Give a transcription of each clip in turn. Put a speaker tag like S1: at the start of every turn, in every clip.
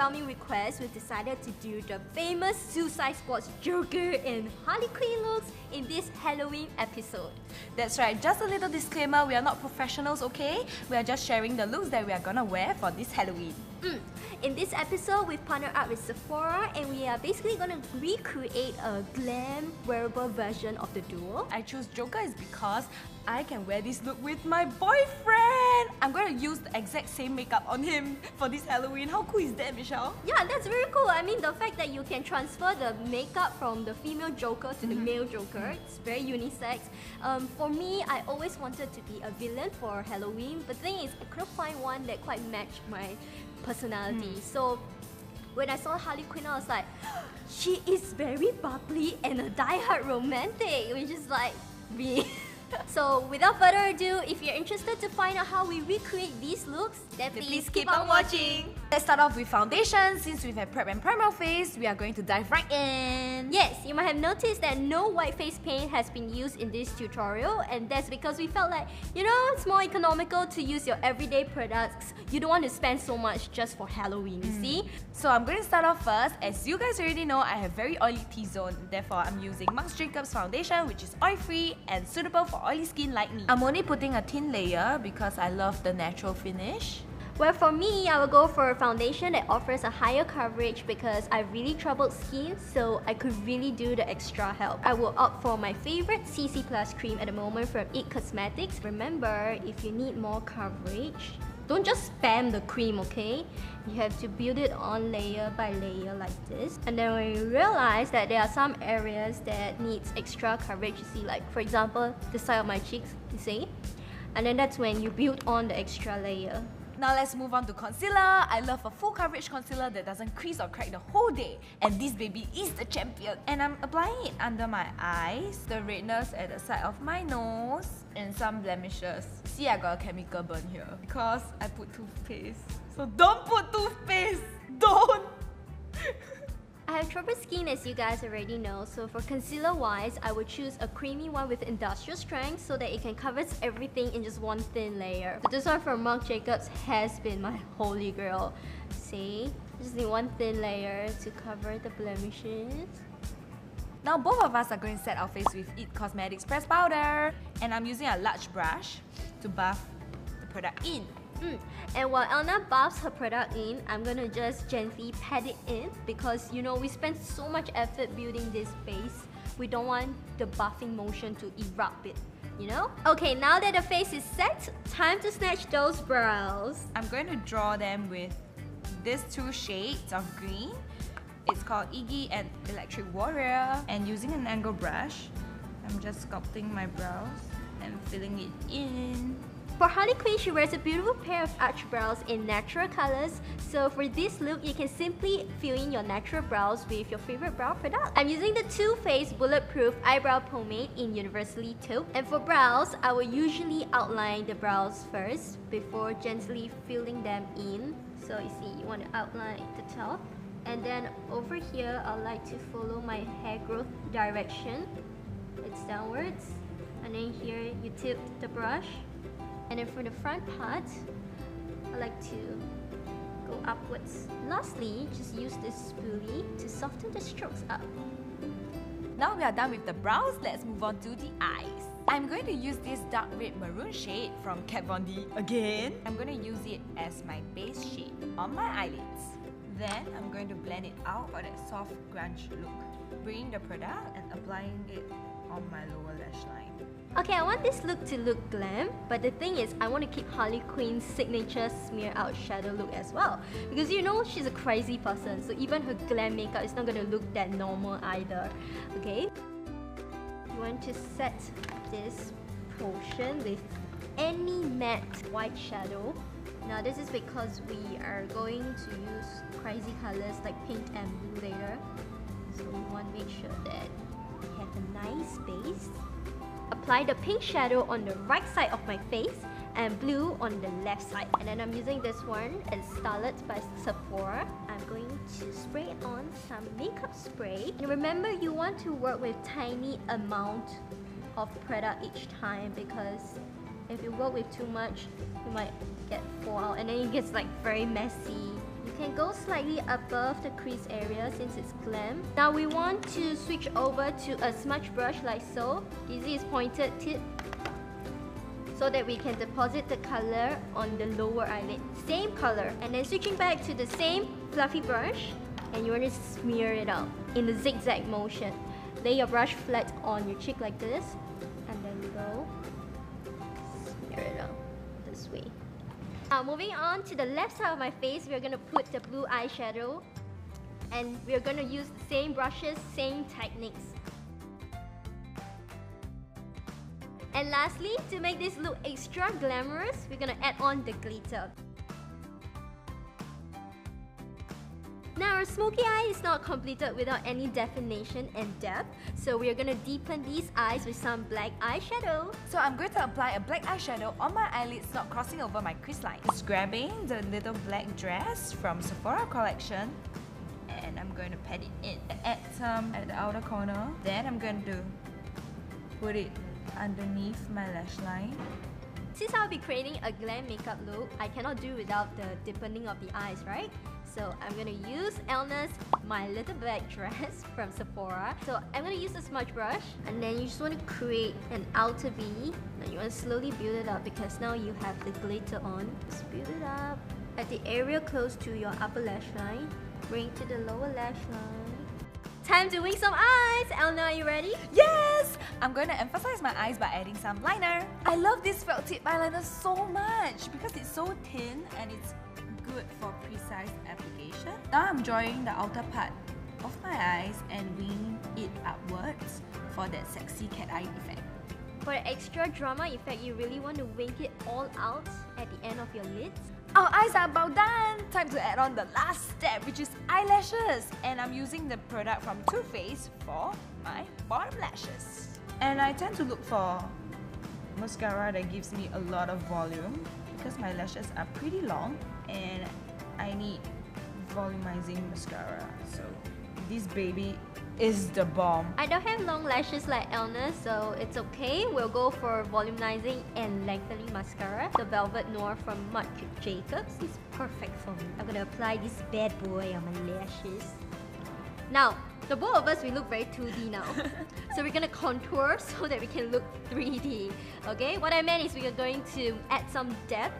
S1: charming request, we've decided to do the famous Suicide Squad's Joker and Harley Quinn looks in this Halloween episode.
S2: That's right, just a little disclaimer, we are not professionals, okay? We are just sharing the looks that we are gonna wear for this Halloween.
S1: In this episode, we've partnered up with Sephora and we are basically gonna recreate a glam wearable version of the duo.
S2: I chose Joker is because I can wear this look with my boyfriend. I'm going to use the exact same makeup on him for this Halloween. How cool is that, Michelle?
S1: Yeah, that's very cool. I mean, the fact that you can transfer the makeup from the female Joker to the male Joker, it's very unisex. For me, I always wanted to be a villain for Halloween, but the thing is, I couldn't find one that quite matched my personality. So when I saw Harley Quinn, I was like, she is very bubbly and a die-hard romantic, which is like me. So without further ado, if you're interested to find out how we recreate these looks, then please keep on watching.
S2: Let's start off with foundation. Since we've had prep and primer face, we are going to dive right in.
S1: Yes, you might have noticed that no white face paint has been used in this tutorial, and that's because we felt like, you know, it's more economical to use your everyday products. You don't want to spend so much just for Halloween, you see?
S2: So I'm going to start off first. As you guys already know, I have very oily T-zone. Therefore, I'm using Marc Jacobs foundation, which is oil-free and suitable for oily skin like me. I'm only putting a thin layer because I love the natural finish.
S1: Well, for me, I will go for a foundation that offers a higher coverage because I have really troubled skin, so I could really do the extra help. I will opt for my favorite CC Plus cream at the moment from IT Cosmetics. Remember, if you need more coverage, don't just spam the cream, okay? You have to build it on layer by layer like this. And then when you realize that there are some areas that needs extra coverage, you see, like for example, the side of my cheeks, you see? And then that's when you build on the extra layer.
S2: Now let's move on to concealer. I love a full coverage concealer that doesn't crease or crack the whole day. And this baby is the champion. And I'm applying it under my eyes, the redness at the side of my nose, and some blemishes. See, I got a chemical burn here because I put toothpaste. So don't put toothpaste! Don't!
S1: I have troubled skin, as you guys already know, so for concealer wise, I would choose a creamy one with industrial strength so that it can cover everything in just one thin layer. So this one from Marc Jacobs has been my holy grail. See? Just need one thin layer to cover the blemishes.
S2: Now both of us are going to set our face with IT Cosmetics pressed powder. And I'm using a large brush to buff the product in.
S1: And while Elna buffs her product in, I'm gonna just gently pat it in because, you know, we spent so much effort building this face. We don't want the buffing motion to erupt it, you know? Okay, now that the face is set, time to snatch those brows.
S2: I'm going to draw them with these two shades of green. It's called Iggy and Electric Warrior. And using an angle brush, I'm just sculpting my brows and filling it in.
S1: For Harley Quinn, she wears a beautiful pair of arch brows in natural colors. So for this look, you can simply fill in your natural brows with your favorite brow product. I'm using the Too Faced Bulletproof Eyebrow Pomade in Universally Taupe. And for brows, I will usually outline the brows first before gently filling them in. So you see, you want to outline the top. And then over here, I like to follow my hair growth direction. It's downwards. And then here, you tip the brush. And then for the front part, I like to go upwards. Lastly, just use this spoolie to soften the strokes up.
S2: Now we are done with the brows, let's move on to the eyes. I'm going to use this dark red maroon shade from Kat Von D again. I'm going to use it as my base shade on my eyelids. Then I'm going to blend it out for that soft grunge look. Bringing the product and applying it on my lower lash line.
S1: Okay, I want this look to look glam, but the thing is, I want to keep Harley Quinn's signature smear out shadow look as well. Because you know, she's a crazy person, so even her glam makeup is not going to look that normal either. Okay? You want to set this portion with any matte white shadow. Now this is because we are going to use crazy colors like pink and blue later. So we want to make sure that we have a nice base. Apply the pink shadow on the right side of my face and blue on the left side. And then I'm using this one, it's Starlet by Sephora. I'm going to spray on some makeup spray. And remember, you want to work with tiny amount of product each time because if you work with too much, you might get fall out and then it gets like very messy. You can go slightly above the crease area since it's glam. Now we want to switch over to a smudge brush like so. Easy is pointed tip, so that we can deposit the color on the lower eyelid. Same color. And then switching back to the same fluffy brush, and you want to smear it out in the zigzag motion. Lay your brush flat on your cheek like this, and then go smear it out this way. Now moving on to the left side of my face, we're going to put the blue eyeshadow, and we're going to use the same brushes, same techniques. And lastly, to make this look extra glamorous, we're going to add on the glitter. Now our smoky eye is not completed without any definition and depth, so we are going to deepen these eyes with some black eyeshadow.
S2: So I'm going to apply a black eyeshadow on my eyelids, not crossing over my crease line. Just grabbing the little black dress from Sephora collection, and I'm going to pat it in. Add some at the outer corner. Then I'm going to put it underneath my lash line.
S1: Since I'll be creating a glam makeup look, I cannot do without the deepening of the eyes, right? So I'm gonna use Eyeliner's My Little Black Dress from Sephora. So I'm gonna use a smudge brush, and then you just want to create an outer V, and you want to slowly build it up because now you have the glitter on. Just build it up at the area close to your upper lash line. Bring to the lower lash line. Time to wing some eyes! Eyeliner, are you ready?
S2: Yes! I'm going to emphasize my eyes by adding some liner. I love this felt tip eyeliner so much because it's so thin and it's good for precise application. Now I'm drawing the outer part of my eyes and winging it upwards for that sexy cat eye effect.
S1: For the extra drama effect, you really want to wink it all out at the end of your lids.
S2: Our eyes are about done! Time to add on the last step, which is eyelashes. And I'm using the product from Too Faced for my bottom lashes. And I tend to look for mascara that gives me a lot of volume because my lashes are pretty long and I need volumizing mascara. So this baby is the bomb.
S1: I don't have long lashes like Eyeliner, so it's okay. We'll go for volumizing and lengthening mascara. The Velvet Noir from Marc Jacobs is perfect for me. I'm gonna apply this bad boy on my lashes. Now, the both of us, we look very 2D now. So we're gonna contour so that we can look 3D. Okay? What I meant is we are going to add some depth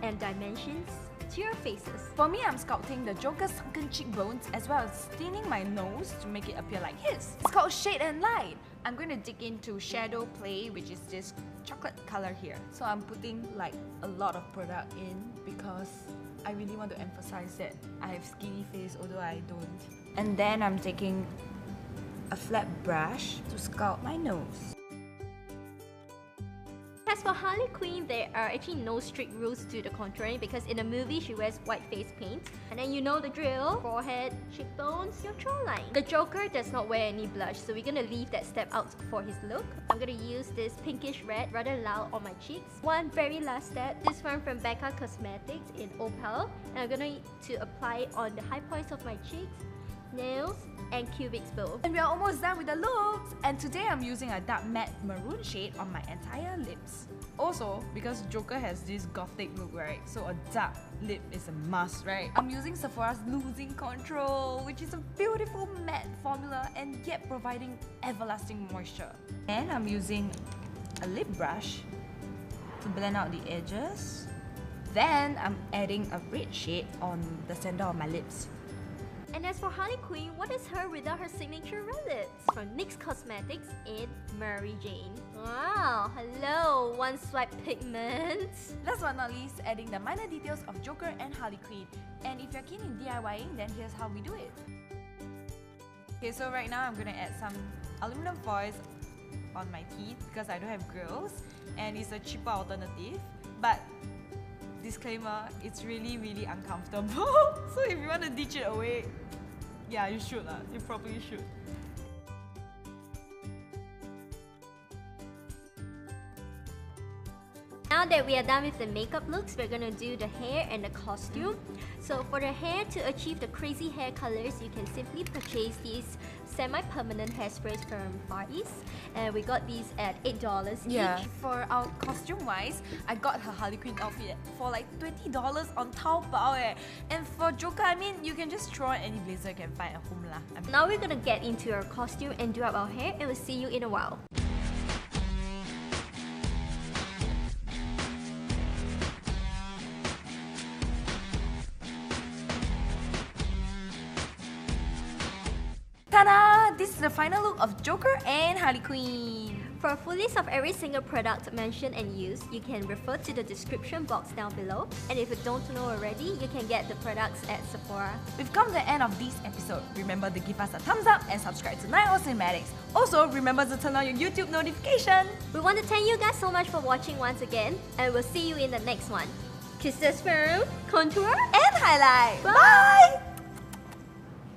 S1: and dimensions to your faces.
S2: For me, I'm sculpting the Joker's sunken cheekbones as well as thinning my nose to make it appear like his. It's called Shade and Light. I'm going to dig into Shadow Play, which is this chocolate color here. So I'm putting like a lot of product in because I really want to emphasize that I have skinny face, although I don't. And then I'm taking a flat brush to sculpt my nose.
S1: As for Harley Quinn, there are actually no strict rules to the contouring because in the movie she wears white face paint. And then you know the drill: forehead, cheekbones, your jawline. The Joker does not wear any blush, so we're gonna leave that step out for his look. I'm gonna use this pinkish red rather loud on my cheeks. One very last step, this one from Becca Cosmetics in Opal. And I'm gonna apply it on the high points of my cheeks, nails, and cubics both.
S2: And we are almost done with the looks! And today I'm using a dark matte maroon shade on my entire lips. Also, because Joker has this gothic look, right? So a dark lip is a must, right? I'm using Sephora's Losing Control, which is a beautiful matte formula and yet providing everlasting moisture. And I'm using a lip brush to blend out the edges. Then I'm adding a red shade on the center of my lips.
S1: And as for Harley Quinn, what is her without her signature red lips? From NYX Cosmetics in Mary Jane. Wow, hello, one swipe pigment.
S2: Last but not least, adding the minor details of Joker and Harley Quinn. And if you're keen in DIYing, then here's how we do it. Okay, so right now I'm gonna add some aluminum foil on my teeth because I don't have grills and it's a cheaper alternative. But disclaimer, it's really uncomfortable. So if you want to ditch it away, yeah, you should lah. You probably should.
S1: Now now that we are done with the makeup looks, we're gonna do the hair and the costume. So for the hair, to achieve the crazy hair colors, you can simply purchase these semi-permanent hairsprays from Far East, and we got these at $8 each.
S2: For our costume wise, I got her Harley Quinn outfit for like $20 on Taobao eh. And for Joker, I mean, you can just throw on any blazer you can find at home lah.
S1: Now we're gonna get into our costume and do up our hair, and we'll see you in a while.
S2: Ta-da! This is the final look of Joker and Harley Quinn.
S1: For a full list of every single product mentioned and used, you can refer to the description box down below. And if you don't know already, you can get the products at Sephora.
S2: We've come to the end of this episode. Remember to give us a thumbs up and subscribe to 9 Cinematics. Also, remember to turn on your YouTube notification.
S1: We want to thank you guys so much for watching once again, and we'll see you in the next one. Kisses from Contour
S2: And highlight.
S1: Bye!